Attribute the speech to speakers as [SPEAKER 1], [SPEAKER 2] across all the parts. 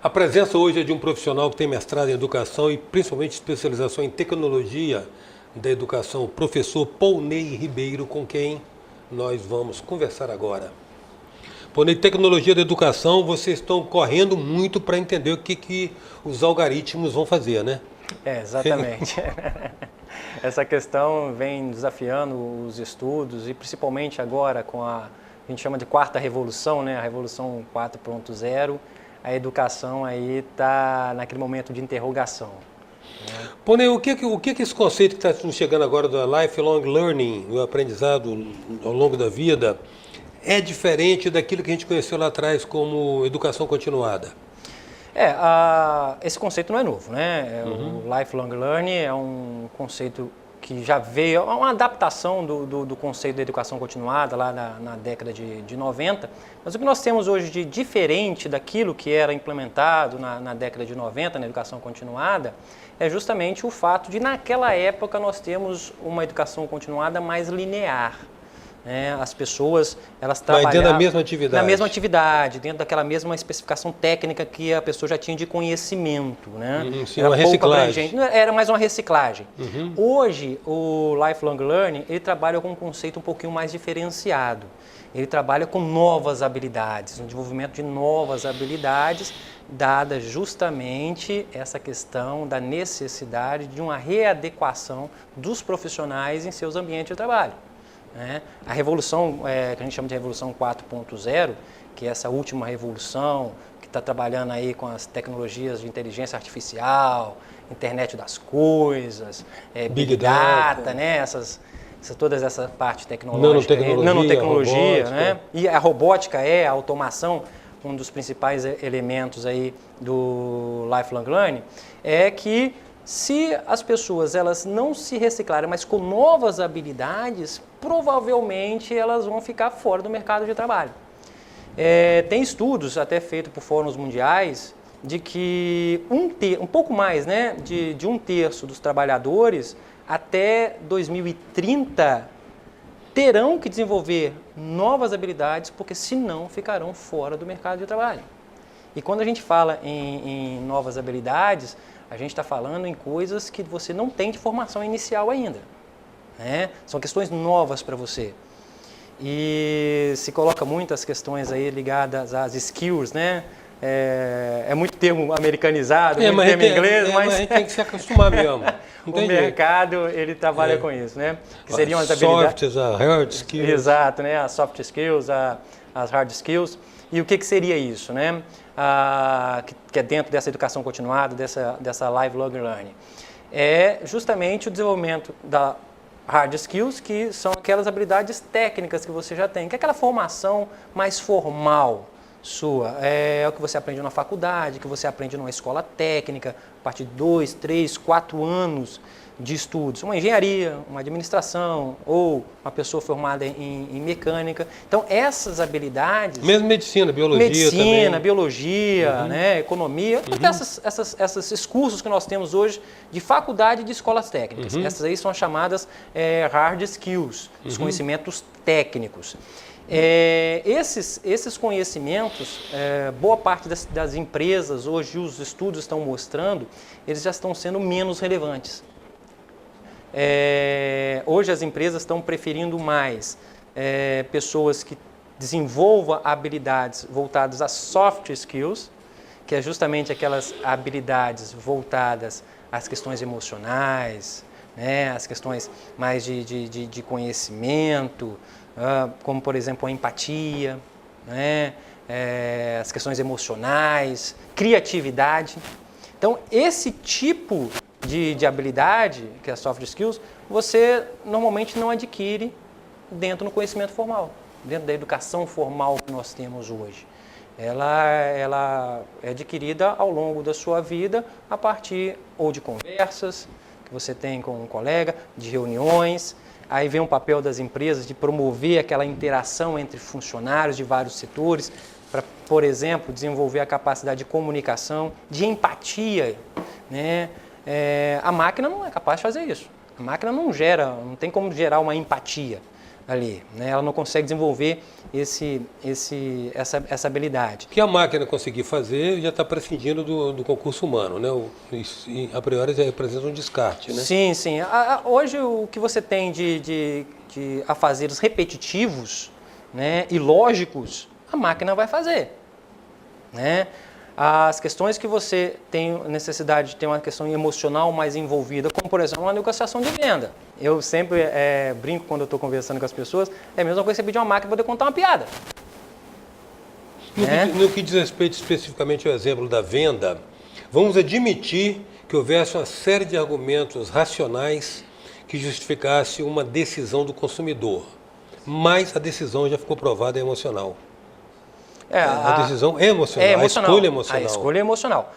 [SPEAKER 1] A presença hoje é de um profissional que tem mestrado em educação e principalmente especialização em tecnologia da educação, o professor Paulney Ribeiro, com quem nós vamos conversar agora. Paulney, tecnologia da educação, vocês estão correndo muito para entender o que os algoritmos vão fazer, né?
[SPEAKER 2] Exatamente. Essa questão vem desafiando os estudos e principalmente agora com a gente chama de quarta revolução, né? A revolução 4.0, a educação aí está naquele momento de interrogação. Né?
[SPEAKER 1] Paulney, o que esse conceito que está chegando agora do lifelong learning, o aprendizado ao longo da vida, é diferente daquilo que a gente conheceu lá atrás como educação continuada?
[SPEAKER 2] Esse conceito não é novo, né? O lifelong learning é um conceito que já veio, é uma adaptação do conceito da educação continuada lá na década de 90, mas o que nós temos hoje de diferente daquilo que era implementado na década de 90, na educação continuada, é justamente o fato de naquela época nós temos uma educação continuada mais linear. As pessoas, elas trabalhavam
[SPEAKER 1] dentro da mesma atividade.
[SPEAKER 2] Na mesma atividade, dentro daquela mesma especificação técnica que a pessoa já tinha de conhecimento. Né?
[SPEAKER 1] Sim, uma reciclagem.
[SPEAKER 2] Era mais uma reciclagem. Hoje, o Lifelong Learning, ele trabalha com um conceito um pouquinho mais diferenciado. Ele trabalha com novas habilidades, no desenvolvimento de novas habilidades, dada justamente essa questão da necessidade de uma readequação dos profissionais em seus ambientes de trabalho. A revolução, que a gente chama de revolução 4.0, que é essa última revolução que está trabalhando aí com as tecnologias de inteligência artificial, internet das coisas, Big Data, né? Toda essa parte tecnológica, nanotecnologia, né? E a robótica a automação, um dos principais elementos aí do Lifelong Learning, é que se as pessoas elas não se reciclarem, mas com novas habilidades, provavelmente elas vão ficar fora do mercado de trabalho. Tem estudos, até feitos por fóruns mundiais, de que um pouco mais, né, de um terço dos trabalhadores até 2030 terão que desenvolver novas habilidades, porque senão ficarão fora do mercado de trabalho. E quando a gente fala em novas habilidades, a gente está falando em coisas que você não tem de formação inicial ainda. São questões novas para você. E se coloca muitas questões aí ligadas às skills, né? É muito termo americanizado, muito termo inglês,
[SPEAKER 1] mas a gente tem que se acostumar mesmo.
[SPEAKER 2] O mercado, ele trabalha com isso, né? Que seriam as habilidades...
[SPEAKER 1] Soft, as hard skills.
[SPEAKER 2] Exato, né? As soft skills, as hard skills. E o que seria isso, né? Que é dentro dessa educação continuada, dessa lifelong learning? É justamente o desenvolvimento da hard skills, que são aquelas habilidades técnicas que você já tem, que é aquela formação mais formal sua. É o que você aprende na faculdade, que você aprende numa escola técnica, a partir de 2, 3, 4 anos de estudos, uma engenharia, uma administração ou uma pessoa formada em mecânica. Então, essas habilidades...
[SPEAKER 1] Mesmo medicina, biologia também.
[SPEAKER 2] Biologia, né, economia, até esses cursos que nós temos hoje de faculdade e de escolas técnicas. Essas aí são as chamadas hard skills, os conhecimentos técnicos. Esses conhecimentos, boa parte das empresas, hoje os estudos estão mostrando, eles já estão sendo menos relevantes. Hoje as empresas estão preferindo mais pessoas que desenvolvam habilidades voltadas a soft skills, que é justamente aquelas habilidades voltadas às questões emocionais, né, às questões mais de conhecimento, como por exemplo a empatia, né, as questões emocionais, criatividade. Então esse tipo de habilidade, que é soft skills, você normalmente não adquire dentro do conhecimento formal, dentro da educação formal que nós temos hoje. Ela é adquirida ao longo da sua vida a partir ou de conversas que você tem com um colega, de reuniões. Aí vem o papel das empresas de promover aquela interação entre funcionários de vários setores para, por exemplo, desenvolver a capacidade de comunicação, de empatia, né? A máquina não é capaz de fazer isso. A máquina não tem como gerar uma empatia. ali, né? Ela não consegue desenvolver essa habilidade.
[SPEAKER 1] O que a máquina conseguir fazer já está prescindindo do concurso humano, né? E, a priori já representa um descarte, né?
[SPEAKER 2] Sim, sim. Hoje o que você tem de afazeres repetitivos, né, e lógicos, a máquina vai fazer, né? As questões que você tem necessidade de ter uma questão emocional mais envolvida, como por exemplo uma negociação de venda. Eu sempre brinco quando eu estou conversando com as pessoas, é a mesma coisa que você pedir uma máquina para poder contar uma piada.
[SPEAKER 1] No que diz respeito especificamente ao exemplo da venda, vamos admitir que houvesse uma série de argumentos racionais que justificasse uma decisão do consumidor, mas a decisão já ficou provada é emocional. A decisão é emocional, a escolha é emocional.
[SPEAKER 2] A escolha é emocional.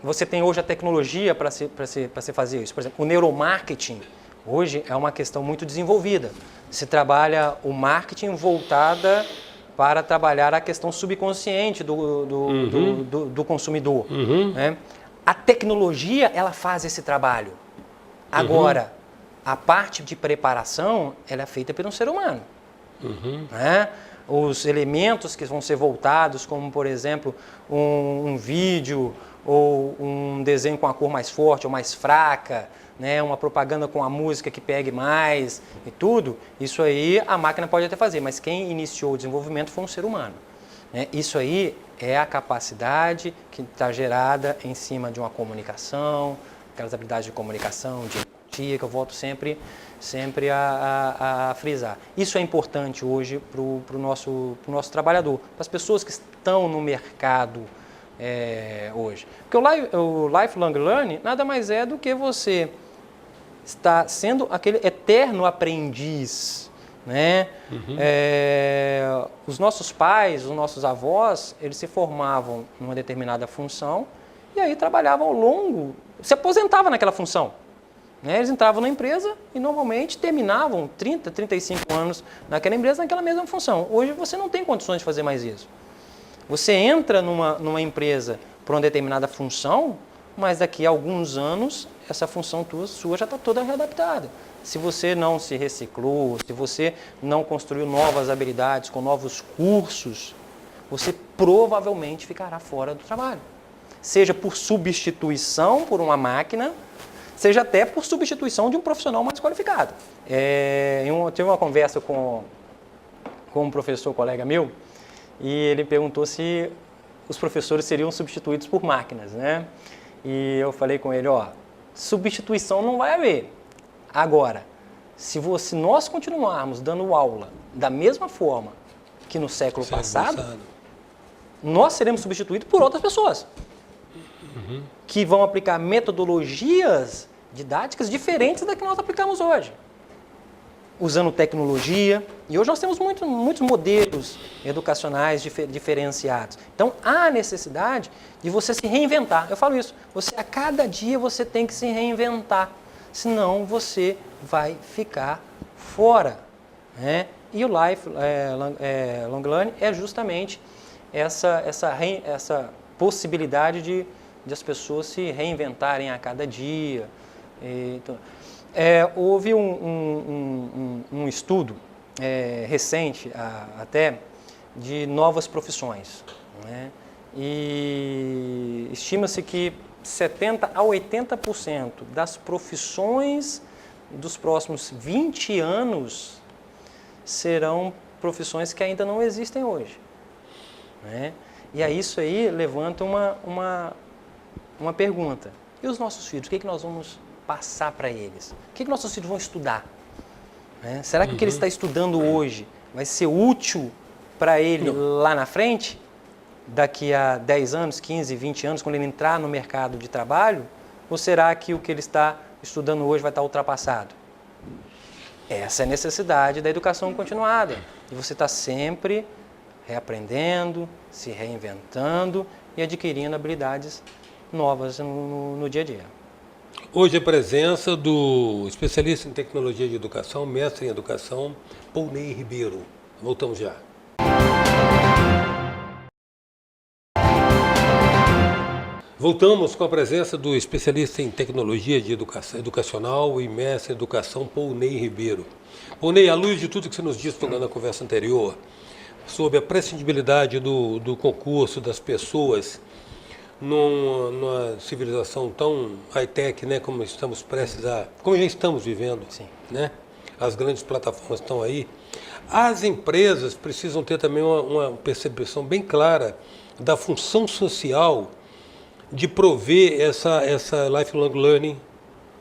[SPEAKER 2] Você tem hoje a tecnologia para se fazer isso. Por exemplo, o neuromarketing hoje é uma questão muito desenvolvida. Se trabalha o marketing voltada para trabalhar a questão subconsciente do consumidor. Né? A tecnologia, ela faz esse trabalho. Agora, a parte de preparação, ela é feita por um ser humano. Né? Os elementos que vão ser voltados, como por exemplo um vídeo ou um desenho com a cor mais forte ou mais fraca, né? Uma propaganda com a música que pegue mais e tudo, isso aí a máquina pode até fazer, mas quem iniciou o desenvolvimento foi um ser humano. Né? Isso aí é a capacidade que está gerada em cima de uma comunicação, aquelas habilidades de comunicação, de empatia, que eu volto sempre a frisar. Isso é importante hoje para o nosso trabalhador, para as pessoas que estão no mercado hoje. Porque o lifelong learning nada mais é do que você estar sendo aquele eterno aprendiz. Né? Os nossos pais, os nossos avós, eles se formavam numa determinada função e aí trabalhavam ao longo, se aposentavam naquela função. Eles entravam na empresa e normalmente terminavam 30, 35 anos naquela empresa, naquela mesma função. Hoje você não tem condições de fazer mais isso. Você entra numa empresa para uma determinada função, mas daqui a alguns anos essa função sua já está toda readaptada. Se você não se reciclou, se você não construiu novas habilidades com novos cursos, você provavelmente ficará fora do trabalho. Seja por substituição por uma máquina, seja até por substituição de um profissional mais qualificado. Eu tive uma conversa com um professor, colega meu, e ele perguntou se os professores seriam substituídos por máquinas, né? E eu falei com ele, substituição não vai haver. Agora, se nós continuarmos dando aula da mesma forma que no século passado, nós seremos substituídos por outras pessoas que vão aplicar metodologias didáticas diferentes da que nós aplicamos hoje, usando tecnologia. E hoje nós temos muitos modelos educacionais diferenciados. Então, há necessidade de você se reinventar. Eu falo isso, a cada dia você tem que se reinventar, senão você vai ficar fora. Né? E o lifelong learning é justamente essa possibilidade de as pessoas se reinventarem a cada dia. Então, houve um estudo recente até de novas profissões, né? E estima-se que 70% a 80% das profissões dos próximos 20 anos serão profissões que ainda não existem hoje. Né? E aí isso aí levanta uma pergunta. E os nossos filhos, o que nós vamos passar para eles? O que nossos filhos vão estudar? Né? Será que o que ele está estudando hoje vai ser útil para ele lá na frente? Daqui a 10 anos, 15, 20 anos, quando ele entrar no mercado de trabalho? Ou será que o que ele está estudando hoje vai estar ultrapassado? Essa é a necessidade da educação continuada. E você está sempre reaprendendo, se reinventando e adquirindo habilidades novas no dia a dia.
[SPEAKER 1] Hoje a presença do especialista em tecnologia de educação, mestre em educação, Paulney Ribeiro. Voltamos já. Voltamos com a presença do especialista em tecnologia de educação educacional e mestre em educação, Pouney Ribeiro. Pouney, à luz de tudo que você nos disse na conversa anterior, sobre a prescindibilidade do concurso das pessoas numa civilização tão high-tech, né, como estamos prestes a, como já estamos vivendo,
[SPEAKER 2] Sim.
[SPEAKER 1] né? As grandes plataformas estão aí. As empresas precisam ter também uma percepção bem clara da função social de prover essa lifelong learning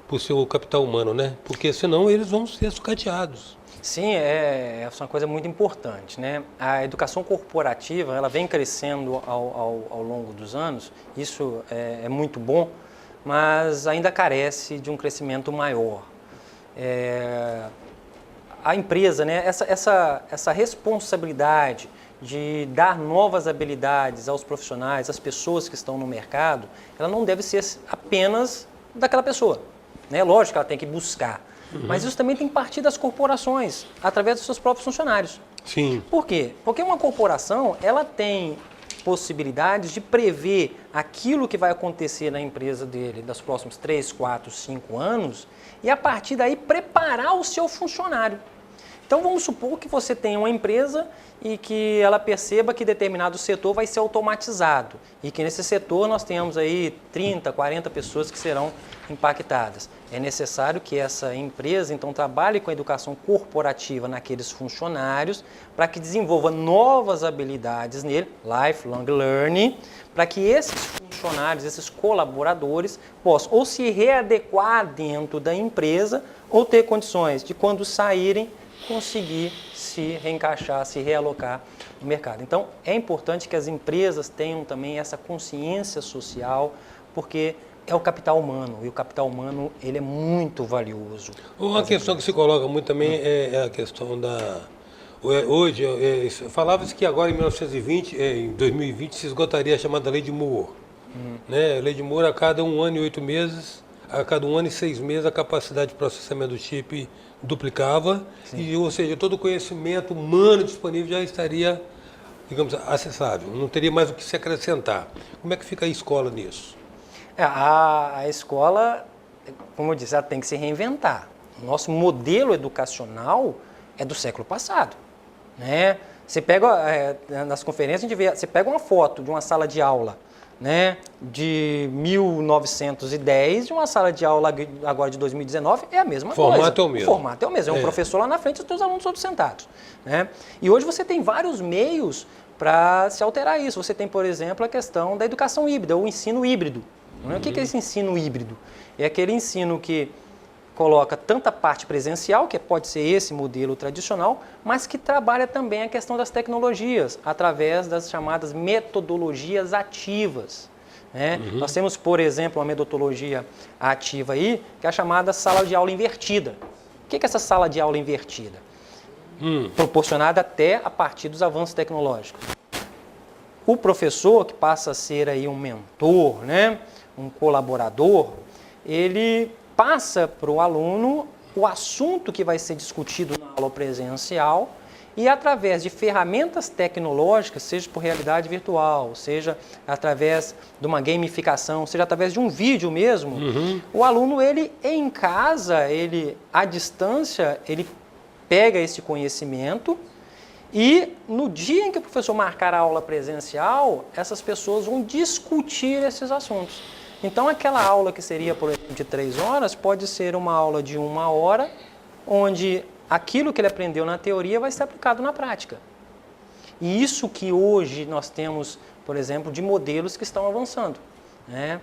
[SPEAKER 1] para o seu capital humano, né? Porque senão eles vão ser sucateados.
[SPEAKER 2] Sim, é uma coisa muito importante, né? A educação corporativa, ela vem crescendo ao longo dos anos, isso é muito bom, mas ainda carece de um crescimento maior. A empresa, né? Essa responsabilidade de dar novas habilidades aos profissionais, às pessoas que estão no mercado, ela não deve ser apenas daquela pessoa, né? Lógico que ela tem que buscar, mas isso também tem que partir das corporações, através dos seus próprios funcionários.
[SPEAKER 1] Sim.
[SPEAKER 2] Por quê? Porque uma corporação, ela tem possibilidades de prever aquilo que vai acontecer na empresa dele nos próximos 3, 4, 5 anos e a partir daí preparar o seu funcionário. Então vamos supor que você tenha uma empresa e que ela perceba que determinado setor vai ser automatizado e que nesse setor nós tenhamos aí 30, 40 pessoas que serão impactadas. É necessário que essa empresa então trabalhe com a educação corporativa naqueles funcionários para que desenvolva novas habilidades nele, lifelong learning, para que esses funcionários, esses colaboradores possam ou se readequar dentro da empresa ou ter condições de quando saírem conseguir se reencaixar, se realocar no mercado. Então, é importante que as empresas tenham também essa consciência social, porque é o capital humano, e o capital humano ele é muito valioso.
[SPEAKER 1] Uma questão que se coloca muito também é a questão da... Hoje, falava-se que agora em 1920, em 2020, se esgotaria a chamada Lei de Moore. Né? A Lei de Moore, a cada 1 ano e 8 meses, a cada 1 ano e 6 meses, a capacidade de processamento do chip duplicava, e, ou seja, todo o conhecimento humano disponível já estaria, digamos, acessável, não teria mais o que se acrescentar. Como é que fica a escola nisso?
[SPEAKER 2] A escola, como eu disse, ela tem que se reinventar. O nosso modelo educacional é do século passado, né? Você pega, nas conferências, a gente vê, você pega uma foto de uma sala de aula, né, de 1910, de uma sala de aula agora de 2019, é a mesma coisa.
[SPEAKER 1] O formato é o mesmo.
[SPEAKER 2] O formato é o mesmo, é um professor lá na frente e os seus alunos todos sentados, né? E hoje você tem vários meios para se alterar isso. Você tem, por exemplo, a questão da educação híbrida, o ensino híbrido. O que é esse ensino híbrido? É aquele ensino que coloca tanta parte presencial, que pode ser esse modelo tradicional, mas que trabalha também a questão das tecnologias, através das chamadas metodologias ativas, né? Nós temos, por exemplo, uma metodologia ativa aí, que é a chamada sala de aula invertida. O que é essa sala de aula invertida? Proporcionada até a partir dos avanços tecnológicos. O professor, que passa a ser aí um mentor, né, um colaborador, ele passa para o aluno o assunto que vai ser discutido na aula presencial e através de ferramentas tecnológicas, seja por realidade virtual, seja através de uma gamificação, seja através de um vídeo mesmo, o aluno, ele em casa, ele à distância, ele pega esse conhecimento e no dia em que o professor marcar a aula presencial, essas pessoas vão discutir esses assuntos. Então, aquela aula que seria, por exemplo, de 3 horas, pode ser uma aula de 1 hora, onde aquilo que ele aprendeu na teoria vai ser aplicado na prática. E isso que hoje nós temos, por exemplo, de modelos que estão avançando, né?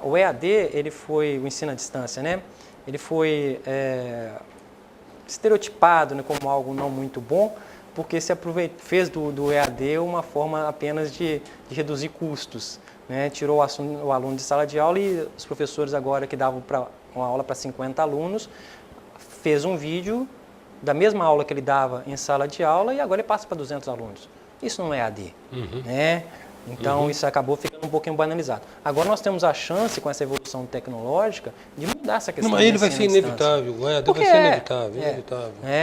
[SPEAKER 2] O EAD, o ensino à distância, né? Ele foi estereotipado, né, como algo não muito bom, porque fez do EAD uma forma apenas de reduzir custos. Né, tirou o aluno de sala de aula e os professores agora que davam uma aula para 50 alunos, fez um vídeo da mesma aula que ele dava em sala de aula e agora ele passa para 200 alunos. Isso não é AD, né? Então isso acabou ficando um pouquinho banalizado. Agora nós temos a chance, com essa evolução tecnológica, de mudar essa questão.
[SPEAKER 1] Não, mas ele vai ser inevitável, vai ser inevitável.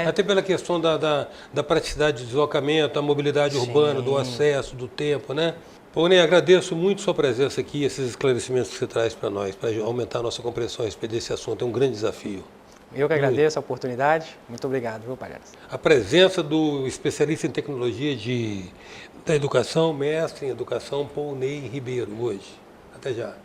[SPEAKER 1] Até pela questão da praticidade de deslocamento, da mobilidade urbana, do acesso, do tempo, né? Paulo, agradeço muito sua presença aqui, esses esclarecimentos que você traz para nós, para aumentar a nossa compreensão a respeito desse assunto. É um grande desafio.
[SPEAKER 2] Eu que agradeço a oportunidade. Muito obrigado, viu, palhaço?
[SPEAKER 1] A presença do especialista em tecnologia da educação, mestre em educação, Paul Ney Ribeiro, hoje. Até já.